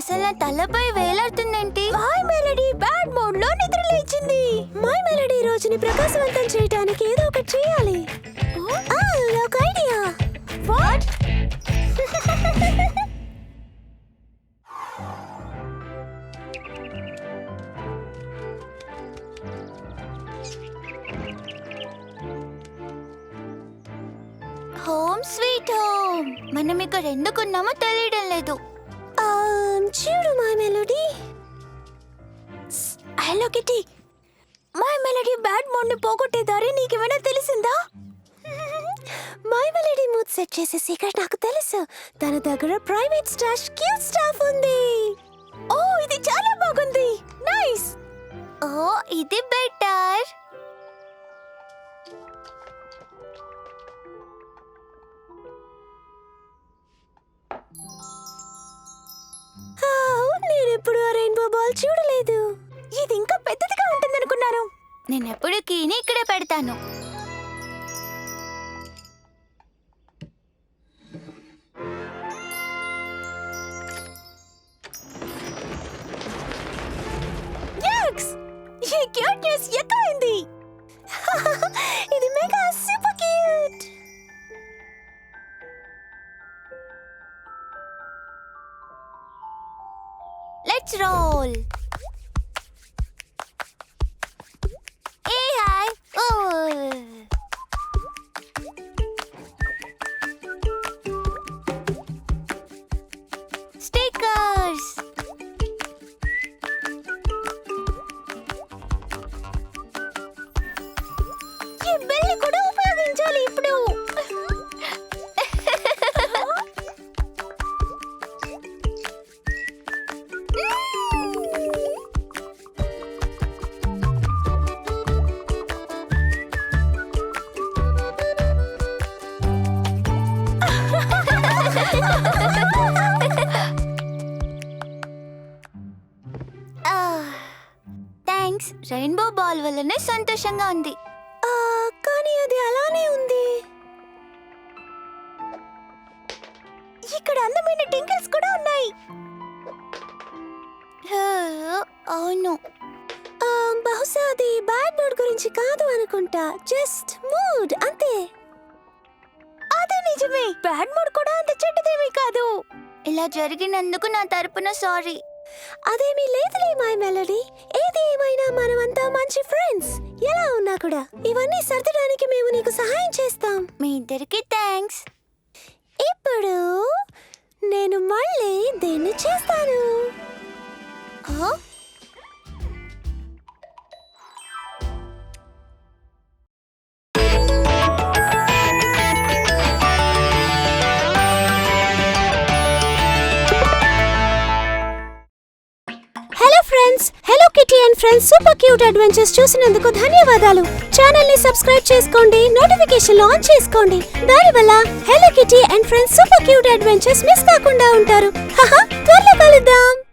అసలు నా తలపై వేలాడుతుందేంటి? మై మెలడీ బ్యాడ్ మూడ్ లో నిద్ర లేచింది. మై మెలడీ రోజుని ప్రకాశవంతం చేయడానికి ఏదో ఒకటి చేయాలి. ఒక idea. What? Home sweet home. మనం ఇక్కడ ఎందుకున్నామో తెలియడం లేదు. చూడు my melody. Hello kitty, my melody bad mood ని పోగొట్టే దారి నీకేమైనా తెలిసిందా? మై మెలడీ మూడ్ సెట్ చేసే సీక్రెట్ నాకు తెలుసు. తన దగ్గర ప్రైవేట్ స్టాష్ క్యూట్ స్టాఫ్ ఉంది. ఓ, ఇది చాలా బాగుంది. నైస్. ఓ, ఇది బెటర్. నేనెప్పుడు ఆ రెయిన్బో బాల్ చూడలేదు. ఇది ఇంకా పెద్దదిగా ఉంటుందనుకున్నాను. నేను ఎప్పుడు కీని ఇక్కడే పెడతాను. ఈ క్యూట్నెస్ ఎక్కువైంది. ఇది mega super cute. Let's roll. ఏ హాయ్. ఓ, స్టిక్కర్స్. ఈ బెల్లి కూడా ఉపయోగించాలి ఇప్పుడు. థ్యాంక్స్. రెయిన్బో బాల్ వల్లనే సంతోషంగా ఉంది. కానీ అది అలానే ఉంది. ఇక్కడ అందమైన టింకిల్స్ కూడా ఉన్నాయి. అవును. బహుశా అది బ్యాడ్ మూడ్ గురించి కాదు అనుకుంటా. జస్ట్ మూడ్ అంతే. అదే నిజమే. బ్యాడ్ మూడ్ కూడా అంత చెడ్డదేమీ కాదు. ఇలా జరిగినందుకు నా తరపున సారీ. అదేమీ లేదులే మై మెలడీ. ఏది ఏమైనా మనమంతా మంచి ఫ్రెండ్స్. ఎలా ఉన్నా కూడా ఇవన్నీ సర్దడానికి మేము నీకు సహాయం చేస్తాం. మీ ఇద్దరికి థ్యాంక్స్. ఇప్పుడు నేను మళ్ళీ దీన్ని చేస్తాను. Hello kitty and friends super cute adventures చూసినందుకు ధన్యవాదాలు. ఛానల్ ని సబ్స్క్రైబ్ చేసుకోండి, నోటిఫికేషన్ ఆన్ చేసుకోండి. దానివల్ల hello kitty and friends super cute adventures miss కాకుండా ఉంటారు. త్వరలో కలుద్దాం.